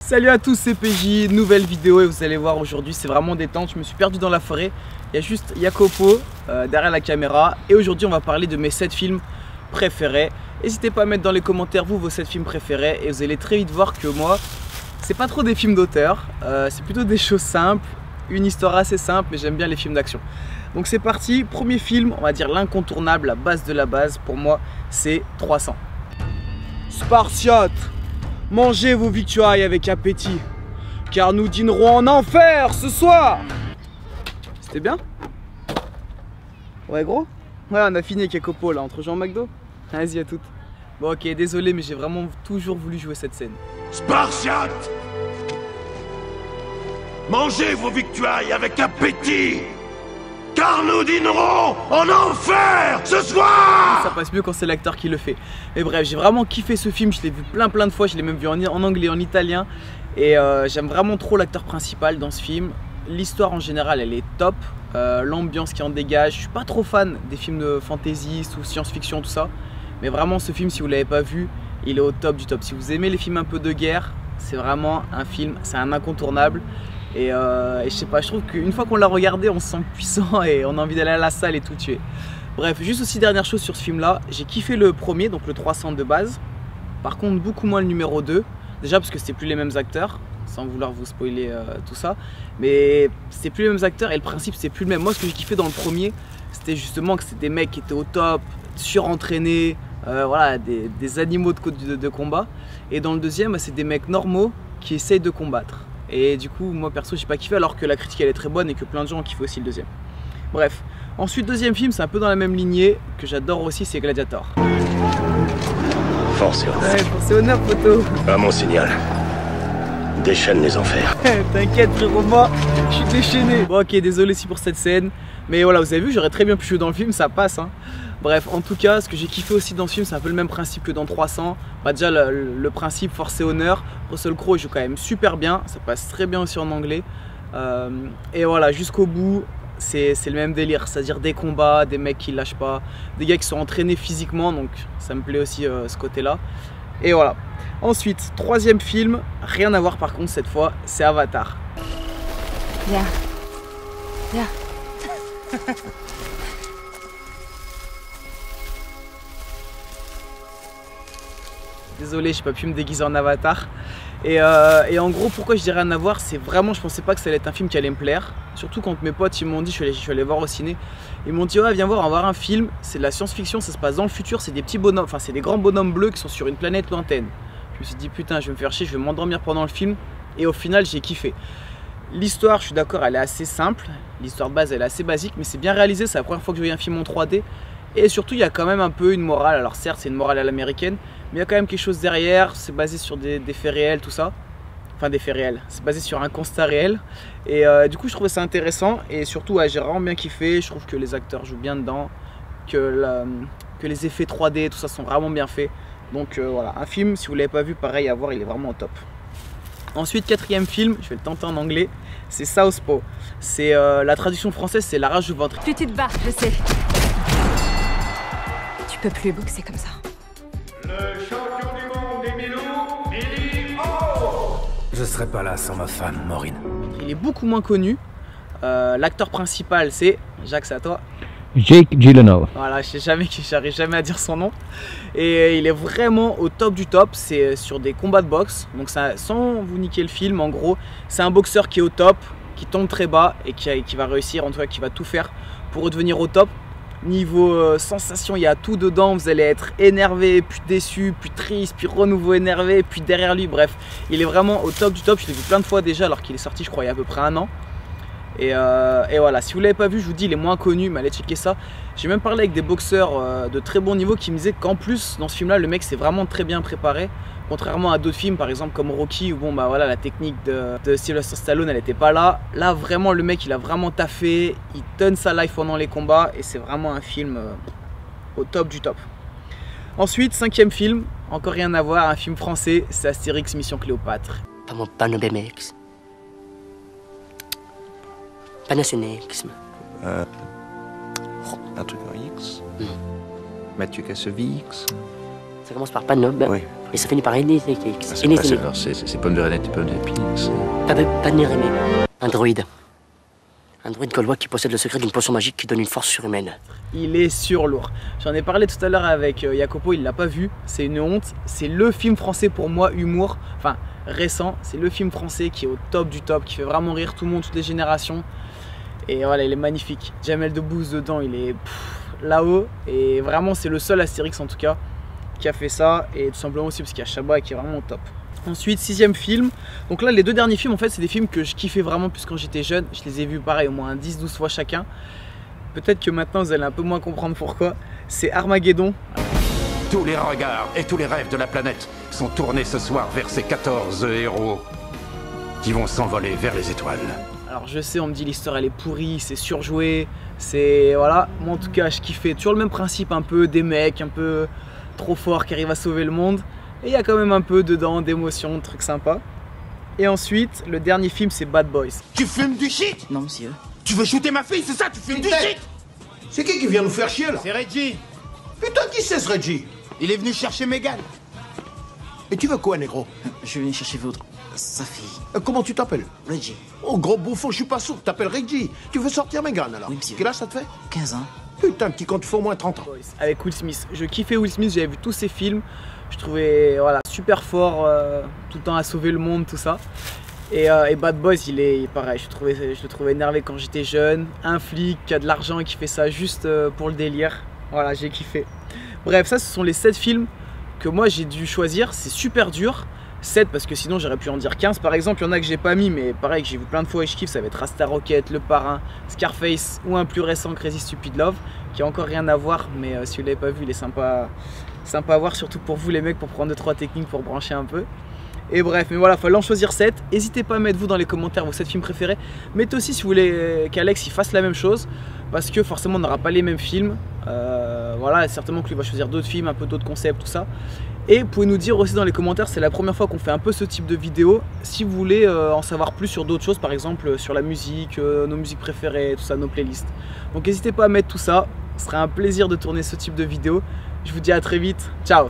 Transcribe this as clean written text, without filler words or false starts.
Salut à tous, c'est PJ, nouvelle vidéo et vous allez voir aujourd'hui c'est vraiment détente, je me suis perdu dans la forêt, il y a juste Jacopo derrière la caméra et aujourd'hui on va parler de mes 7 films préférés. N'hésitez pas à mettre dans les commentaires vos 7 films préférés et vous allez très vite voir que moi c'est pas trop des films d'auteur, c'est plutôt des choses simples, une histoire assez simple mais j'aime bien les films d'action. Donc c'est parti, premier film, on va dire l'incontournable, la base de la base pour moi c'est 300. Spartiates, mangez vos victuailles avec appétit, car nous dînerons en enfer ce soir. C'était bien? Ouais gros? Ouais, on a fini avec Jacopo là, entre Jean McDo. Vas-y à toutes. Bon ok, désolé mais j'ai vraiment toujours voulu jouer cette scène. Spartiates, mangez vos victuailles avec appétit, car nous dînerons en enfer ce soir. Ça passe mieux quand c'est l'acteur qui le fait. Mais bref, j'ai vraiment kiffé ce film, je l'ai vu plein de fois, je l'ai même vu en anglais, en italien. Et j'aime vraiment trop l'acteur principal dans ce film. L'histoire en général, elle est top. L'ambiance qui en dégage. Je suis pas trop fan des films de fantasy ou science-fiction, tout ça. Mais vraiment, ce film, si vous l'avez pas vu, il est au top du top. Si vous aimez les films un peu de guerre, c'est vraiment un film, c'est un incontournable. Et je sais pas, je trouve qu'une fois qu'on l'a regardé, on se sent puissant et on a envie d'aller à la salle et tout tuer. Bref, juste aussi dernière chose sur ce film là, j'ai kiffé le premier, donc le 300 de base. Par contre beaucoup moins le numéro 2, déjà parce que c'était plus les mêmes acteurs, sans vouloir vous spoiler tout ça. Mais c'était plus les mêmes acteurs et le principe c'est plus le même. Moi ce que j'ai kiffé dans le premier, c'était justement que c'était des mecs qui étaient au top, surentraînés, voilà, des animaux de combat. Et dans le deuxième, c'est des mecs normaux qui essayent de combattre. Et du coup, moi perso, j'ai pas kiffé alors que la critique elle est très bonne et que plein de gens ont kiffé aussi le deuxième. Bref, ensuite deuxième film, c'est un peu dans la même lignée que j'adore aussi, c'est Gladiator. Force et honneur. Ouais, force et honneur, poteau. À mon signal, déchaîne les enfers. T'inquiète frérot, moi, je suis déchaîné. Bon ok, désolé aussi pour cette scène, mais voilà, vous avez vu, j'aurais très bien pu jouer dans le film, ça passe hein. Bref, en tout cas, ce que j'ai kiffé aussi dans ce film, c'est un peu le même principe que dans 300. Bah déjà, le principe force et honneur. Russell Crowe joue quand même super bien, ça passe très bien aussi en anglais. Et voilà, jusqu'au bout, c'est le même délire, c'est-à-dire des combats, des mecs qui lâchent pas, des gars qui sont entraînés physiquement, donc ça me plaît aussi ce côté-là. Et voilà. Ensuite, troisième film, rien à voir par contre cette fois, c'est Avatar. Viens. Viens. Désolé, j'ai pas pu me déguiser en avatar. Et en gros, pourquoi je dis rien à voir, c'est vraiment, je pensais pas que ça allait être un film qui allait me plaire. Surtout quand mes potes ils m'ont dit, je suis allé voir au ciné. Ils m'ont dit, ouais, viens voir, on va voir un film. C'est de la science-fiction, ça se passe dans le futur. C'est des petits bonhommes, enfin, c'est des grands bonhommes bleus qui sont sur une planète lointaine. Je me suis dit, putain, je vais me faire chier, je vais m'endormir pendant le film. Et au final, j'ai kiffé. L'histoire, je suis d'accord, elle est assez simple. L'histoire de base, elle est assez basique, mais c'est bien réalisé. C'est la première fois que je voyais un film en 3D. Et surtout, il y a quand même un peu une morale. Alors certes, c'est une morale à l'américaine, mais il y a quand même quelque chose derrière. C'est basé sur des faits réels, tout ça. Enfin, des faits réels. C'est basé sur un constat réel. Et du coup, je trouvais ça intéressant. Et surtout, ouais, j'ai vraiment bien kiffé. Je trouve que les acteurs jouent bien dedans. Que les effets 3D, tout ça sont vraiment bien faits. Donc voilà, un film, si vous ne l'avez pas vu, pareil à voir, il est vraiment au top. Ensuite, quatrième film, je vais le tenter en anglais, c'est Southpaw. C'est la traduction française, c'est La rage du ventre. Plus tu te bats, je sais. Tu peux plus boxer comme ça. Le champion du monde des Milous, Billy O. Je serais pas là sans ma femme, Maureen. Il est beaucoup moins connu. L'acteur principal, c'est Jacques, c'est à toi. Jake Gyllenhaal. Voilà, j'arrive jamais à dire son nom. Et il est vraiment au top du top. C'est sur des combats de boxe. Donc ça, sans vous niquer le film, en gros, c'est un boxeur qui est au top, qui tombe très bas et qui va réussir, en tout cas qui va tout faire pour redevenir au top. Niveau sensation, il y a tout dedans. Vous allez être énervé, puis déçu, puis triste, puis renouveau énervé, puis derrière lui. Bref, il est vraiment au top du top. Je l'ai vu plein de fois déjà alors qu'il est sorti, je crois, il y a à peu près un an. Et voilà, si vous l'avez pas vu, je vous dis, il est moins connu, mais allez checker ça. J'ai même parlé avec des boxeurs de très bon niveau qui me disaient qu'en plus, dans ce film-là, le mec s'est vraiment très bien préparé. Contrairement à d'autres films, par exemple comme Rocky, où bon bah voilà, la technique de Sylvester Stallone, elle était pas là. Là, vraiment, le mec, il a vraiment taffé, il donne sa life pendant les combats, et c'est vraiment un film au top du top. Ensuite, cinquième film, encore rien à voir, un film français, c'est Astérix Mission Cléopâtre. Pas mon panobemex. Panasonics. Un truc en X. Mathieu Kassovix. Ça commence par Pannob, Oui. et ça finit par Ennis. C'est pommes de renette et pommes d'épices. Panérémé. Un droïde. Un droïde gaulois qui possède le secret d'une potion magique qui donne une force surhumaine. Il est surlourd. J'en ai parlé tout à l'heure avec Jacopo, il l'a pas vu. C'est une honte. C'est le film français pour moi, humour. Enfin, récent. C'est le film français qui est au top du top, qui fait vraiment rire tout le monde, toutes les générations. Et voilà, il est magnifique. Jamel Debbouze dedans, il est là-haut. Et vraiment, c'est le seul Astérix en tout cas qui a fait ça. Et tout simplement aussi parce qu'il y a Chabat qui est vraiment au top. Ensuite, 6e film. Donc là, les 2 derniers films, en fait, c'est des films que je kiffais vraiment plus quand j'étais jeune. Je les ai vus pareil au moins 10-12 fois chacun. Peut-être que maintenant, vous allez un peu moins comprendre pourquoi. C'est Armageddon. Tous les regards et tous les rêves de la planète sont tournés ce soir vers ces 14 héros qui vont s'envoler vers les étoiles. Alors je sais, on me dit l'histoire elle est pourrie, c'est surjoué, c'est... Voilà, moi en tout cas je kiffais toujours le même principe un peu, des mecs un peu trop forts qui arrivent à sauver le monde. Et il y a quand même un peu dedans d'émotions, de trucs sympas. Et ensuite, le dernier film c'est Bad Boys. Tu fumes du shit? Non, monsieur. Tu veux shooter ma fille, c'est ça? Tu fumes du shit? C'est qui vient nous faire chier là? C'est Reggie. Putain, qui c'est ce Reggie? Il est venu chercher Megan. Et tu veux quoi, négro? Je viens chercher sa fille. Comment tu t'appelles? Reggie. Oh, gros bouffon, je suis pas sourd, t'appelles Reggie. Tu veux sortir Megan alors? Oui, monsieur. Quel âge ça te fait? 15 ans. Putain, petit con, tu fais au moins 30 ans. Avec Will Smith. Je kiffais Will Smith, j'avais vu tous ses films. Je trouvais voilà, super fort, tout le temps à sauver le monde, tout ça. Et Bad Boys, il est pareil, je le trouvais énervé quand j'étais jeune. Un flic qui a de l'argent et qui fait ça juste pour le délire. Voilà, j'ai kiffé. Bref, ça ce sont les 7 films que moi j'ai dû choisir. C'est super dur. 7 parce que sinon j'aurais pu en dire 15 par exemple. Il y en a que j'ai pas mis mais pareil que j'ai vu plein de fois et je kiffe. Ça va être Rasta Rocket, Le Parrain, Scarface ou un plus récent Crazy Stupid Love qui a encore rien à voir mais si vous l'avez pas vu il est sympa à voir surtout pour vous les mecs pour prendre 2-3 techniques pour brancher un peu. Et bref, mais voilà, fallait en choisir 7. N'hésitez pas à mettre vous dans les commentaires vos 7 films préférés. Mettez aussi si vous voulez qu'Alex il fasse la même chose. Parce que forcément on n'aura pas les mêmes films. Voilà, certainement que lui va choisir d'autres films, un peu d'autres concepts, tout ça. Et vous pouvez nous dire aussi dans les commentaires, c'est la première fois qu'on fait un peu ce type de vidéo. Si vous voulez en savoir plus sur d'autres choses, par exemple sur la musique, nos musiques préférées, tout ça, nos playlists. Donc n'hésitez pas à mettre tout ça. Ce serait un plaisir de tourner ce type de vidéo. Je vous dis à très vite. Ciao!